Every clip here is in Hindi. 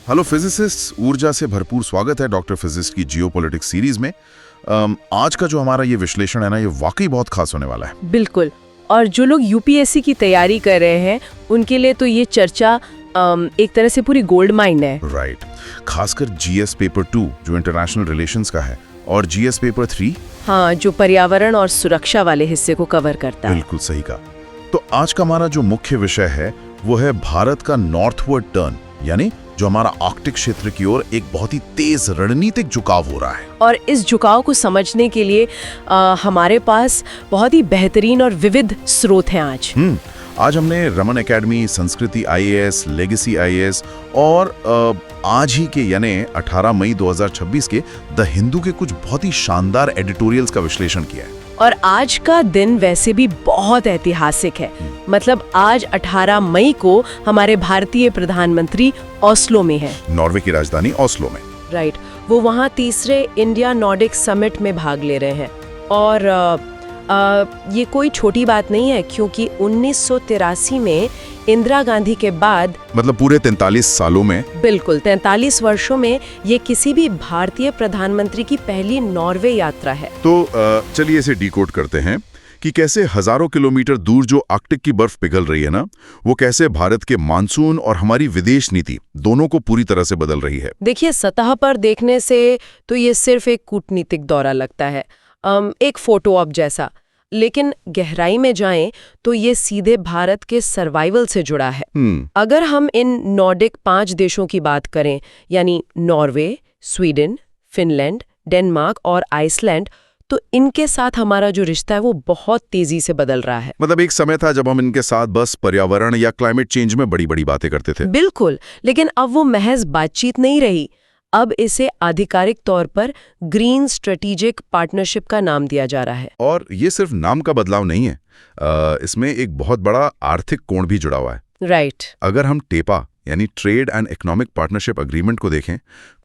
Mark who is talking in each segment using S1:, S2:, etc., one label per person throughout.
S1: हेलो फिजिसिस्ट, ऊर्जा से भरपूर स्वागत है डॉक्टर फिजिस्ट की जियोपॉलिटिक्स सीरीज में। आज का जो हमारा ये विश्लेषण है ना, ये वाकई बहुत खास होने वाला है।
S2: बिल्कुल। और जो लोग यूपीएससी की तैयारी कर रहे हैं उनके लिए तो ये चर्चा एक तरह से पूरी गोल्ड माइन है।
S1: राइट। खासकर जीएस पेपर 2 जो इंटरनेशनल रिलेशंस का है और जीएस पेपर 3
S2: हाँ, जो पर्यावरण और सुरक्षा वाले हिस्से को कवर करता है।
S1: बिल्कुल सही कहा। तो आज का हमारा जो मुख्य विषय है वो है भारत का नॉर्थवर्ड टर्न, यानी जो हमारा आर्कटिक क्षेत्र की ओर एक बहुत ही तेज रणनीतिक झुकाव हो रहा है।
S2: और इस झुकाव को समझने के लिए हमारे पास बहुत ही बेहतरीन और विविध स्रोत हैं
S1: आज हमने रमन एकेडमी, संस्कृति आईएएस, लेगेसी आईएएस और आज ही के यानी 18 मई 2026 के द हिंदू के कुछ बहुत ही शानदार एडिटोरियल्स का विश्लेषण किया है।
S2: और आज का दिन वैसे भी बहुत ऐतिहासिक है। मतलब आज 18 मई को हमारे भारतीय प्रधानमंत्री ओस्लो में हैं।
S1: नॉर्वे की राजधानी ओस्लो में।
S2: राइट। वो वहाँ तीसरे इंडिया नॉर्डिक समिट में भाग ले रहे हैं। और ये कोई छोटी बात नहीं है, क्योंकि 1983 में इंदिरा गांधी के बाद,
S1: मतलब पूरे 43 सालों में,
S2: बिल्कुल 43 वर्षों में, ये किसी भी भारतीय प्रधानमंत्री की पहली नॉर्वे यात्रा है।
S1: तो चलिए इसे डिकोड करते हैं कि कैसे हजारों किलोमीटर दूर जो आर्कटिक की बर्फ पिघल रही है ना, वो कैसे भारत के मानसून और हमारी विदेश नीति दोनों को पूरी तरह से बदल रही है।
S2: देखिए, सतह पर देखने से तो ये सिर्फ एक कूटनीतिक दौरा लगता है, एक फोटो ऑप जैसा, लेकिन गहराई में जाएं तो ये सीधे भारत के सर्वाइवल से जुड़ा है। अगर हम इन नॉर्डिक 5 देशों की बात करें, यानी नॉर्वे, स्वीडन, फिनलैंड, डेनमार्क और आइसलैंड, तो इनके साथ हमारा जो रिश्ता है वो बहुत तेजी से बदल रहा है।
S1: मतलब एक समय था जब हम इनके साथ बस पर्यावरण या क्लाइमेट चेंज में बड़ी बड़ी बातें करते थे।
S2: बिल्कुल, लेकिन अब वो महज बातचीत नहीं रही। अब इसे आधिकारिक तौर पर ग्रीन स्ट्रेटेजिक पार्टनरशिप का नाम दिया जा रहा है।
S1: और ये सिर्फ नाम का बदलाव नहीं है, इसमें एक बहुत बड़ा आर्थिक कोण भी जुड़ा हुआ है।
S2: राइट।
S1: अगर हम टेपा यानी trade and economic partnership agreement को देखें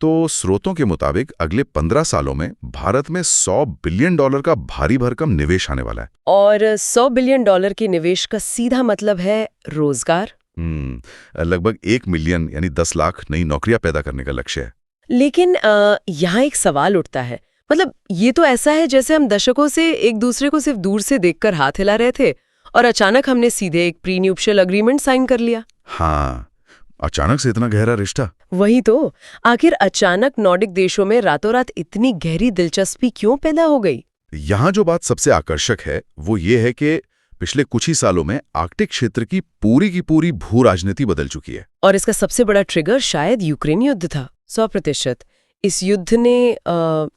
S1: तो स्रोतों के मुताबिक अगले 15 सालों में भारत में $100 बिलियन का भारी भरकम निवेश आने वाला है।
S2: और $100 बिलियन के निवेश का सीधा मतलब है रोजगार।
S1: लगभग 1 मिलियन यानी 10 लाख नई नौकरियां पैदा करने का लक्ष्य है।
S2: लेकिन यहाँ एक सवाल उठता है। मतलब ये तो ऐसा है जैसे हम दशकों से एक दूसरे को सिर्फ दूर से देखकर हाथ हिला रहे थे और अचानक हमने सीधे एक प्री न्यूप्शियल एग्रीमेंट साइन कर लिया।
S1: हाँ, अचानक से इतना गहरा रिश्ता।
S2: वही तो, आखिर अचानक नॉर्डिक देशों में रातों रात इतनी गहरी दिलचस्पी क्यों पैदा हो गई?
S1: यहाँ जो बात सबसे आकर्षक है वो ये है कि पिछले कुछ ही सालों में आर्कटिक क्षेत्र की पूरी भू राजनीति बदल चुकी है।
S2: और इसका सबसे बड़ा ट्रिगर शायद यूक्रेन युद्ध था। 100%। इस युद्ध ने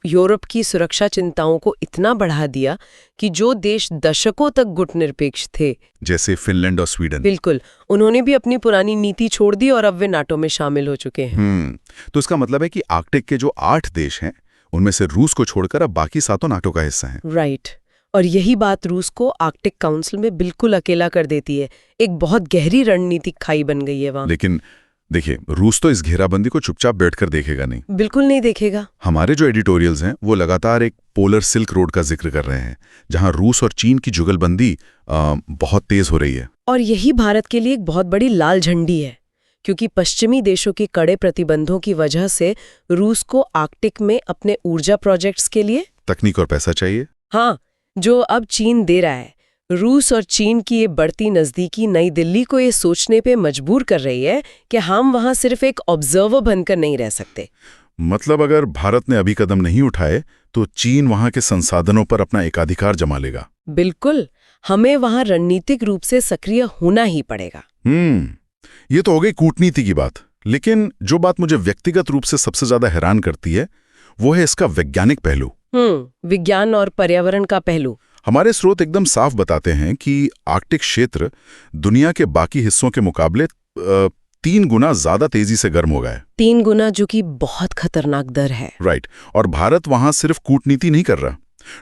S2: यूरोप की सुरक्षा चिंताओं को इतना बढ़ा दिया कि जो देश दशकों तक गुटनिरपेक्ष थे, जैसे
S1: फिनलैंड और स्वीडन,
S2: बिल्कुल, उन्होंने भी अपनी पुरानी नीति छोड़ दी और अब वे नाटो में शामिल हो चुके हैं।
S1: तो इसका मतलब है कि आर्कटिक के जो 8 देश हैं उनमें से रूस को छोड़कर अब बाकी 7 नाटो का हिस्सा हैं।
S2: राइट। और यही बात रूस को आर्कटिक काउंसिल में बिल्कुल अकेला कर देती है। एक बहुत गहरी रणनीतिक खाई बन गई है वहाँ।
S1: लेकिन देखिए, रूस तो इस घेराबंदी को चुपचाप बैठकर देखेगा नहीं।
S2: बिल्कुल नहीं देखेगा।
S1: हमारे जो एडिटोरियल्स हैं वो लगातार एक पोलर सिल्क रोड का जिक्र कर रहे हैं, जहां रूस और चीन की जुगलबंदी बहुत तेज हो रही है।
S2: और यही भारत के लिए एक बहुत बड़ी लाल झंडी है, क्योंकि पश्चिमी देशों के कड़े प्रतिबंधों की वजह से रूस को आर्कटिक में अपने ऊर्जा प्रोजेक्ट्स के लिए
S1: तकनीक और पैसा चाहिए।
S2: हाँ, जो अब चीन दे रहा है। रूस और चीन की ये बढ़ती नज़दीकी नई दिल्ली को ये सोचने पे मजबूर कर रही है कि हम वहाँ सिर्फ एक ऑब्जर्वर बनकर नहीं रह सकते।
S1: मतलब अगर भारत ने अभी कदम नहीं उठाए तो चीन वहाँ के संसाधनों पर अपना एकाधिकार जमा लेगा।
S2: बिल्कुल, हमें वहाँ रणनीतिक रूप से सक्रिय होना ही पड़ेगा।
S1: ये तो हो गई कूटनीति की बात। लेकिन जो बात मुझे व्यक्तिगत रूप से सबसे ज्यादा हैरान करती है वो है इसका वैज्ञानिक पहलू।
S2: विज्ञान और पर्यावरण का पहलू।
S1: हमारे स्रोत एकदम साफ बताते हैं कि आर्कटिक क्षेत्र दुनिया के बाकी हिस्सों के मुकाबले 3 गुना ज्यादा तेजी से गर्म हो गया है।
S2: 3 गुना, जो कि बहुत खतरनाक दर है।
S1: राइट। और भारत वहां सिर्फ कूटनीति नहीं कर रहा।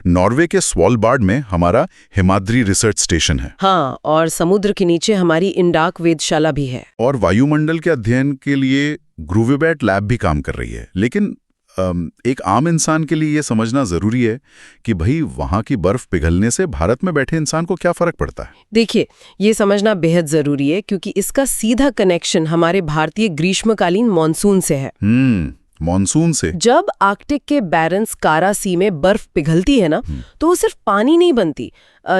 S1: नॉर्वे के स्वालबार्ड में हमारा हिमाद्री रिसर्च स्टेशन है।
S2: हाँ, और समुद्र के नीचे हमारी इंडाक वेधशाला भी है।
S1: और वायुमंडल के अध्ययन के लिए ग्रूवेबैट लैब भी काम कर रही है। लेकिन एक आम इंसान के लिए ये समझना जरूरी है कि भाई वहां की बर्फ पिघलने से भारत में बैठे इंसान को क्या फर्क पड़ता है।
S2: देखिए, ये समझना बेहद जरूरी है क्योंकि इसका सीधा कनेक्शन हमारे भारतीय ग्रीष्मकालीन मॉनसून से है।
S1: मॉनसून से?
S2: जब आर्कटिक के बैरन्स कारा सी में बर्फ पिघलती है ना, तो वो सिर्फ पानी नहीं बनती।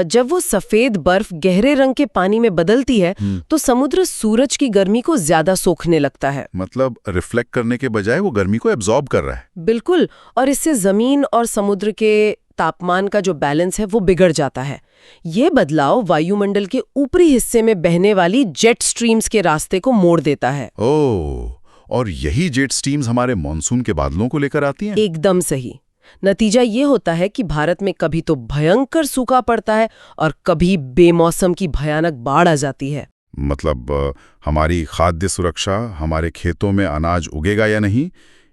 S2: जब वो सफेद बर्फ गहरे रंग के पानी में बदलती है तो समुद्र सूरज की गर्मी को ज्यादा सोखने लगता है।
S1: मतलब रिफ्लेक्ट करने के बजाय वो गर्मी को एब्जॉर्ब कर रहा है।
S2: बिल्कुल, और इससे जमीन और समुद्र के तापमान का जो बैलेंस है वो बिगड़ जाता है। ये बदलाव वायुमंडल के ऊपरी हिस्से में बहने वाली जेट स्ट्रीम्स के रास्ते को मोड़ देता है।
S1: ओह, और यही जेट स्ट्रीम्स हमारे मॉनसून के बादलों को लेकर आती हैं?
S2: एकदम सही। नतीजा ये होता है कि भारत में कभी तो भयंकर सूखा पड़ता है और कभी बेमौसम की भयानक बाढ़ आ जाती है।
S1: मतलब हमारी खाद्य सुरक्षा, हमारे खेतों में अनाज उगेगा या नहीं,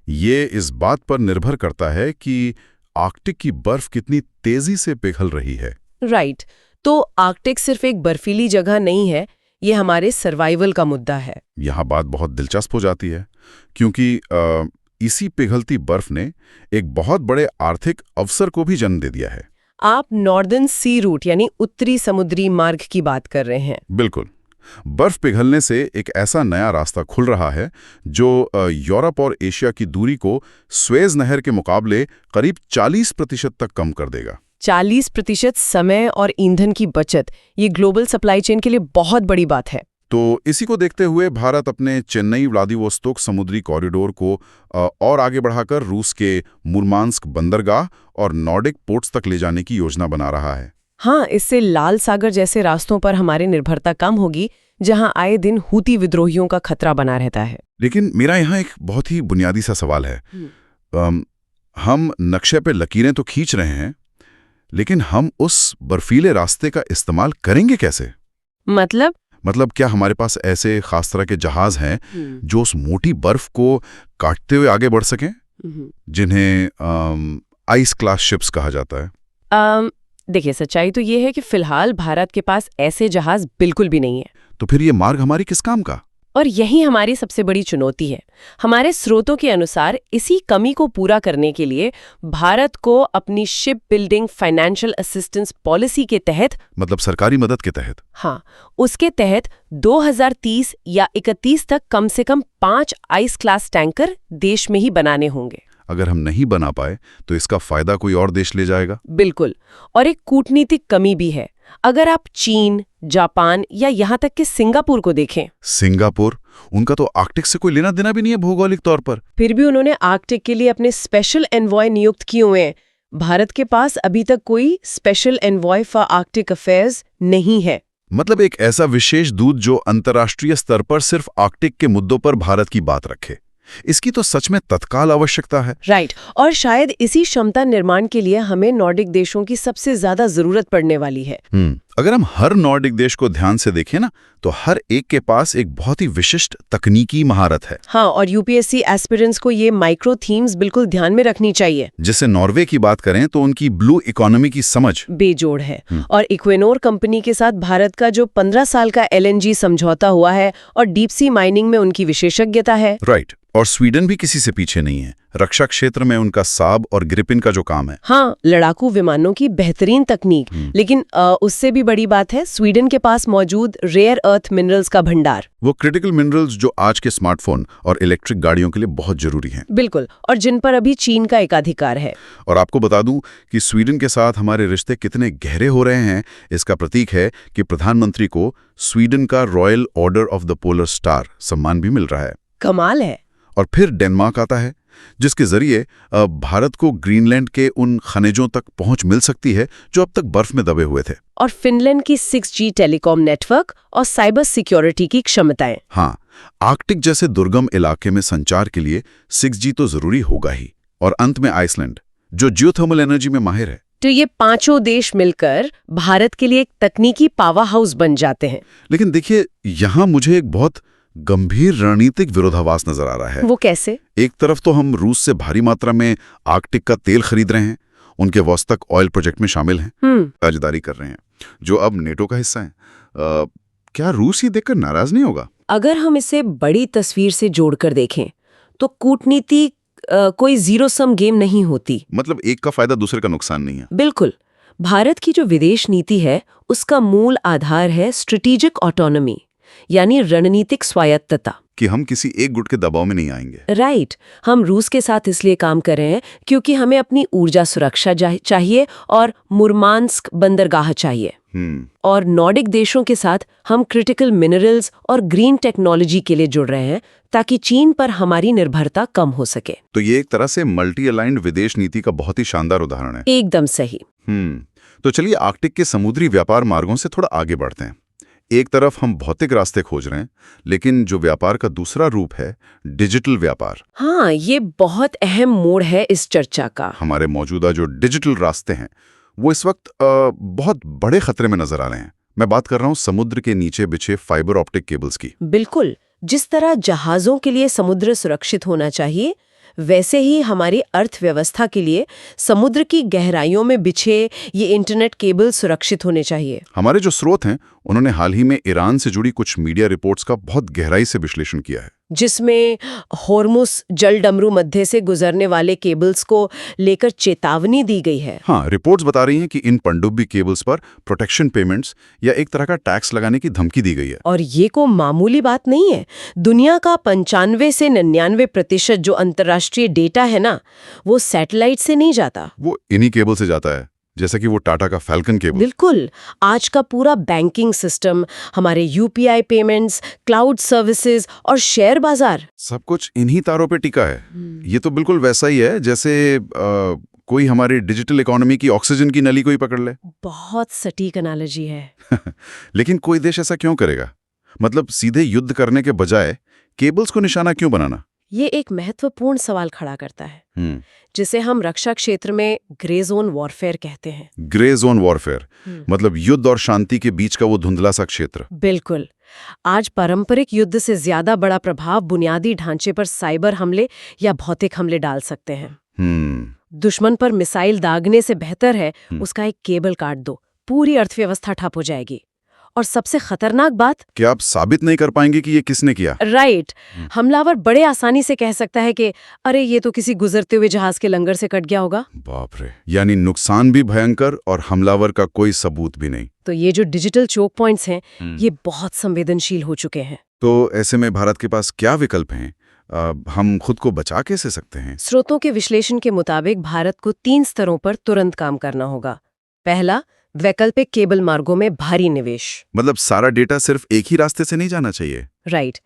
S1: ये इस बात पर निर्भर करता है कि आर्कटिक की बर्फ कितनी तेजी से पिघल रही है।
S2: राइट। तो आर्कटिक सिर्फ एक बर्फीली जगह नहीं है, ये हमारे सर्वाइवल का मुद्दा है।
S1: यहाँ बात बहुत दिलचस्प हो जाती है क्योंकि इसी पिघलती बर्फ ने एक बहुत बड़े आर्थिक अवसर को भी जन्म दे दिया है।
S2: आप नॉर्दर्न सी रूट यानी उत्तरी समुद्री मार्ग की बात कर रहे हैं।
S1: बिल्कुल। बर्फ पिघलने से एक ऐसा नया रास्ता खुल रहा है जो यूरोप और एशिया की दूरी को स्वेज नहर के मुकाबले करीब 40% तक कम कर देगा।
S2: 40% समय और ईंधन की बचत, ये ग्लोबल सप्लाई चेन के लिए बहुत बड़ी बात है।
S1: तो इसी को देखते हुए भारत अपने चेन्नई व्लादिवोस्तोक समुद्री कॉरिडोर को और आगे बढ़ाकर रूस के मुर्मांस्क बंदरगाह और नॉर्डिक पोर्ट्स तक ले जाने की योजना बना रहा है।
S2: हाँ, इससे लाल सागर जैसे रास्तों पर हमारी निर्भरता कम होगी, जहां आए दिन हूती विद्रोहियों का खतरा बना रहता है।
S1: लेकिन मेरा यहाँ एक बहुत ही बुनियादी सा सवाल है। हम नक्शे पे लकीरें तो खींच रहे हैं, लेकिन हम उस बर्फीले रास्ते का इस्तेमाल करेंगे कैसे?
S2: मतलब
S1: क्या हमारे पास ऐसे खास तरह के जहाज हैं जो उस मोटी बर्फ को काटते हुए आगे बढ़ सकें, जिन्हें आइस क्लास शिप्स कहा जाता है?
S2: देखिए, सच्चाई तो ये है कि फिलहाल भारत के पास ऐसे जहाज बिल्कुल भी नहीं है।
S1: तो फिर ये मार्ग हमारी किस काम का?
S2: और यही हमारी सबसे बड़ी चुनौती है। हमारे स्रोतों के अनुसार इसी कमी को पूरा करने के लिए भारत को अपनी ship building financial assistance policy के तहत,
S1: मतलब सरकारी मदद के तहत?
S2: हाँ, उसके तहत 2030 या 31 तक कम से कम 5 आइस क्लास टैंकर देश में ही बनाने होंगे।
S1: अगर हम नहीं बना पाए तो इसका फायदा कोई और देश ले जाएगा?
S2: बिल्कुल। और एक कूटनीतिक कमी भी है। अगर आप चीन, जापान या यहाँ तक कि सिंगापुर को देखें।
S1: सिंगापुर? उनका तो आर्कटिक से कोई लेना देना भी नहीं है भौगोलिक तौर पर।
S2: फिर भी उन्होंने आर्कटिक के लिए अपने स्पेशल एनवॉय नियुक्त किए हुए हैं। भारत के पास अभी तक कोई special envoy for Arctic affairs नहीं है।
S1: मतलब एक ऐसा विशेष दूत जो अंतर्राष्ट्रीय स्तर पर सिर्फ आर्कटिक के मुद्दों पर भारत की बात रखे। इसकी तो सच में तत्काल आवश्यकता है।
S2: राइट। और शायद इसी क्षमता निर्माण के लिए हमें नॉर्डिक देशों की सबसे ज्यादा जरूरत पड़ने वाली है।
S1: अगर हम हर नॉर्डिक देश को ध्यान से देखें ना, तो हर एक के पास एक बहुत ही विशिष्ट तकनीकी महारत है।
S2: हाँ, और यूपीएससी एस्पिरेंट्स को ये माइक्रो थीम्स बिल्कुल ध्यान में रखनी चाहिए।
S1: जैसे नॉर्वे की बात करें तो उनकी ब्लू इकोनॉमी की समझ
S2: बेजोड़ है। और इक्वेनोर कंपनी के साथ भारत का जो 15 साल का LNG समझौता हुआ है और डीप सी माइनिंग में उनकी विशेषज्ञता है।
S1: राइट। और स्वीडन भी किसी से पीछे नहीं है। रक्षा क्षेत्र में उनका साब और ग्रिपिन का जो काम है।
S2: हाँ, लड़ाकू विमानों की बेहतरीन तकनीक। लेकिन उससे भी बड़ी बात है स्वीडन के पास मौजूद रेयर अर्थ मिनरल्स का भंडार।
S1: वो क्रिटिकल मिनरल्स जो आज के स्मार्टफोन और इलेक्ट्रिक गाड़ियों के लिए बहुत जरूरी हैं।
S2: बिल्कुल, और जिन पर अभी चीन का एकाधिकार है।
S1: और आपको बता दूं कि स्वीडन के साथ हमारे रिश्ते कितने गहरे हो रहे हैं, इसका प्रतीक है कि प्रधानमंत्री को स्वीडन का royal order of the polar star सम्मान भी मिल रहा है।
S2: कमाल है।
S1: और फिर डेनमार्क आता है, जिसके जरिए भारत को ग्रीनलैंड के उन खनिजों तक पहुंच मिल सकती है जो अब तक बर्फ में दबे हुए थे।
S2: और फिनलैंड की 6G टेलीकॉम नेटवर्क और साइबर सिक्योरिटी की क्षमताएं।
S1: हाँ, आर्कटिक जैसे दुर्गम इलाके में संचार के लिए 6G तो जरूरी होगा ही। और अंत में आइसलैंड, जो जियोथर्मल एनर्जी में माहिर है।
S2: तो ये पांचों देश मिलकर भारत के लिए एक तकनीकी पावर हाउस बन जाते हैं।
S1: लेकिन देखिए, यहाँ मुझे एक बहुत गंभीर रणनीतिक विरोधाभास नजर आ रहा है।
S2: वो कैसे?
S1: एक तरफ तो हम रूस से भारी मात्रा में आर्कटिक का तेल खरीद रहे हैं, उनके वोस्तक ऑयल प्रोजेक्ट में शामिल हैं, साझेदारी कर रहे हैं, जो अब नेटो का हिस्सा है। क्या रूस ये देखकर नाराज नहीं होगा?
S2: अगर हम इसे बड़ी तस्वीर से जोड़कर देखें तो कूटनीति कोई जीरो सम गेम नहीं होती।
S1: मतलब एक का फायदा दूसरे का नुकसान नहीं है।
S2: बिल्कुल। भारत की जो विदेश नीति है उसका मूल आधार है स्ट्रेटेजिक ऑटोनॉमी, यानी रणनीतिक स्वायत्तता।
S1: कि हम किसी एक गुट के दबाव में नहीं आएंगे।
S2: राइट। हम रूस के साथ इसलिए काम कर रहे हैं क्योंकि हमें अपनी ऊर्जा सुरक्षा चाहिए और मुर्मांस्क बंदरगाह चाहिए। और नॉर्डिक देशों के साथ हम क्रिटिकल मिनरल्स और ग्रीन टेक्नोलॉजी के लिए जुड़ रहे हैं ताकि चीन पर हमारी निर्भरता कम हो सके।
S1: तो ये एक तरह से मल्टी अलाइंड विदेश नीति का बहुत ही शानदार उदाहरण है।
S2: एकदम सही।
S1: तो चलिए आर्कटिक के समुद्री व्यापार मार्गों से थोड़ा आगे बढ़ते हैं। एक तरफ हम भौतिक रास्ते खोज रहे हैं, लेकिन जो व्यापार का दूसरा रूप है डिजिटल व्यापार।
S2: हाँ, ये बहुत अहम मोड़ है इस चर्चा का।
S1: हमारे मौजूदा जो डिजिटल रास्ते हैं वो इस वक्त बहुत बड़े खतरे में नजर आ रहे हैं। मैं बात कर रहा हूँ समुद्र के नीचे बिछे फाइबर ऑप्टिक केबल्स की।
S2: बिल्कुल। जिस तरह जहाजों के लिए समुद्र सुरक्षित होना चाहिए, वैसे ही हमारी अर्थव्यवस्था के लिए समुद्र की गहराइयों में बिछे ये इंटरनेट केबल सुरक्षित होने चाहिए।
S1: हमारे जो स्रोत हैं उन्होंने हाल ही में ईरान से जुड़ी कुछ मीडिया रिपोर्ट्स का बहुत गहराई से विश्लेषण किया है,
S2: जिसमें होर्मुस जल डमरू मध्य से गुजरने वाले केबल्स को लेकर चेतावनी दी गई है।
S1: हाँ, रिपोर्ट्स बता रही हैं कि इन पनडुब्बी केबल्स पर प्रोटेक्शन पेमेंट्स या एक तरह का टैक्स लगाने की धमकी दी गई है।
S2: और ये को मामूली बात नहीं है। दुनिया का 95 से 99% जो अंतर्राष्ट्रीय डेटा है ना, वो सैटेलाइट से नहीं जाता,
S1: वो इन्हीं केबल से जाता है, जैसा कि वो टाटा का फैल्कन केबल।
S2: बिल्कुल। आज का पूरा बैंकिंग सिस्टम, हमारे यूपीआई पेमेंट्स, क्लाउड सर्विसेज और शेयर बाजार,
S1: सब कुछ इन्हीं तारों पे टिका है। ये तो बिल्कुल वैसा ही है जैसे कोई हमारी डिजिटल इकोनॉमी की ऑक्सीजन की नली कोई पकड़ ले।
S2: बहुत सटीक एनालॉजी है।
S1: लेकिन कोई देश ऐसा क्यों करेगा? मतलब सीधे युद्ध करने के बजाय केबल्स को निशाना क्यों बनाना?
S2: ये एक महत्वपूर्ण सवाल खड़ा करता है, जिसे हम रक्षा क्षेत्र में ग्रे जोन वॉरफेयर कहते हैं।
S1: ग्रे जोन वॉरफेयर मतलब युद्ध और शांति के बीच का वो धुंधला सा क्षेत्र।
S2: बिल्कुल। आज पारंपरिक युद्ध से ज्यादा बड़ा प्रभाव बुनियादी ढांचे पर साइबर हमले या भौतिक हमले डाल सकते हैं। दुश्मन पर मिसाइल दागने से बेहतर है उसका एक केबल काट दो, पूरी अर्थव्यवस्था ठप हो जाएगी। और सबसे खतरनाक बात,
S1: कि आप साबित नहीं कर पाएंगे कि ये किसने किया।
S2: राइट। हमलावर बड़े आसानी से कह सकता है कि अरे ये तो किसी गुजरते हुए जहाज के लंगर से कट गया होगा।
S1: बाप रे, यानी नुकसान भी भयंकर और हमलावर का कोई सबूत भी नहीं।
S2: तो ये जो डिजिटल चोक पॉइंट्स हैं, ये बहुत संवेदनशील हो चुके हैं।
S1: तो ऐसे में भारत के पास क्या विकल्प हैं? हम खुद को बचा कैसे सकते हैं?
S2: स्रोतों के विश्लेषण के मुताबिक भारत को 3 स्तरों पर तुरंत काम करना होगा। पहला, वैकल्पिक केबल मार्गों में भारी निवेश।
S1: मतलब सारा डेटा सिर्फ एक ही रास्ते से नहीं जाना चाहिए।
S2: राइट।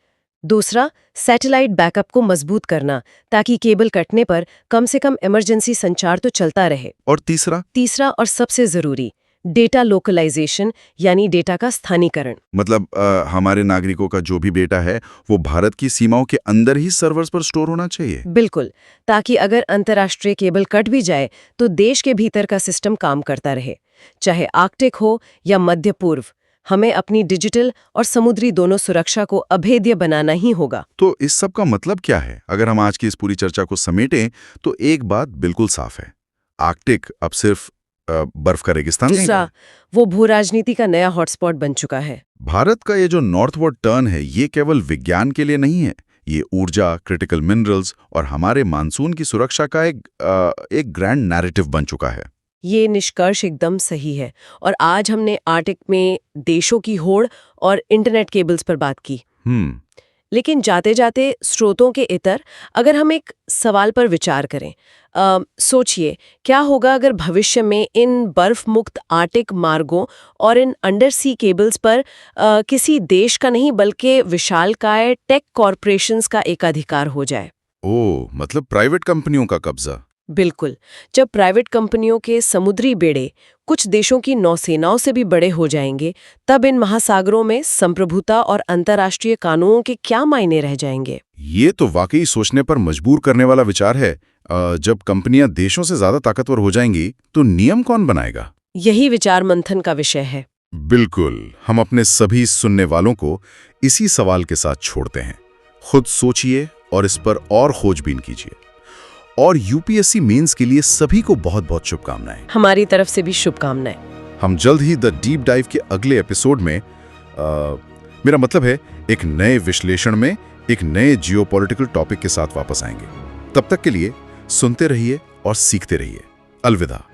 S2: दूसरा, सैटेलाइट बैकअप को मजबूत करना ताकि केबल कटने पर कम से कम इमरजेंसी संचार तो चलता रहे।
S1: और तीसरा
S2: और सबसे जरूरी, डेटा लोकलाइजेशन, यानी डेटा का स्थानीकरण।
S1: मतलब हमारे नागरिकों का जो भी डेटा है वो भारत की सीमाओं के अंदर ही सर्वर्स पर स्टोर होना चाहिए।
S2: बिल्कुल, ताकि अगर अंतर्राष्ट्रीय केबल कट भी जाए तो देश के भीतर का सिस्टम काम करता रहे, चाहे आर्कटिक हो या मध्य पूर्व। हमें अपनी डिजिटल और समुद्री दोनों सुरक्षा को अभेद्य बनाना ही होगा।
S1: तो इस सब का मतलब क्या है? अगर हम आज की इस पूरी चर्चा को समेटें तो एक बात बिल्कुल साफ है, आर्कटिक अब सिर्फ बर्फ का रेगिस्तान नहीं है।
S2: वो भू राजनीति का नया हॉटस्पॉट बन चुका है।
S1: भारत का ये जो नॉर्थवर्ड टर्न है ये केवल विज्ञान के लिए नहीं है, ये ऊर्जा, क्रिटिकल मिनरल्स और हमारे मानसून की सुरक्षा का एक ग्रैंड नैरेटिव बन चुका है।
S2: ये निष्कर्ष एकदम सही है। और आज हमने आर्कटिक में देशों की होड़ और इंटरनेट केबल्स पर बात की। लेकिन जाते जाते स्रोतों के इतर अगर हम एक सवाल पर विचार करें, सोचिए क्या होगा अगर भविष्य में इन बर्फ मुक्त आर्कटिक मार्गों और इन अंडर सी केबल्स पर किसी देश का नहीं बल्कि विशालकाय टेक कॉरपोरेशंस का एकाधिकार हो जाए।
S1: ओह, मतलब प्राइवेट कंपनियों का कब्जा।
S2: बिल्कुल। जब प्राइवेट कंपनियों के समुद्री बेड़े कुछ देशों की नौसेनाओं से भी बड़े हो जाएंगे, तब इन महासागरों में संप्रभुता और अंतर्राष्ट्रीय कानूनों के क्या मायने रह जाएंगे?
S1: ये तो वाकई सोचने पर मजबूर करने वाला विचार है। जब कंपनियां देशों से ज्यादा ताकतवर हो जाएंगी तो नियम कौन बनाएगा?
S2: यही विचार मंथन का विषय है।
S1: बिल्कुल। हम अपने सभी सुनने वालों को इसी सवाल के साथ छोड़ते हैं। खुद सोचिए और इस पर और खोजबीन कीजिए। और यूपीएससी मेंस के लिए सभी को बहुत बहुत शुभकामनाएं।
S2: हमारी तरफ से भी शुभकामनाएं।
S1: हम जल्द ही द डीप डाइव के अगले एपिसोड में मेरा मतलब है एक नए विश्लेषण में एक नए जियोपॉलिटिकल टॉपिक के साथ वापस आएंगे। तब तक के लिए सुनते रहिए और सीखते रहिए। अलविदा।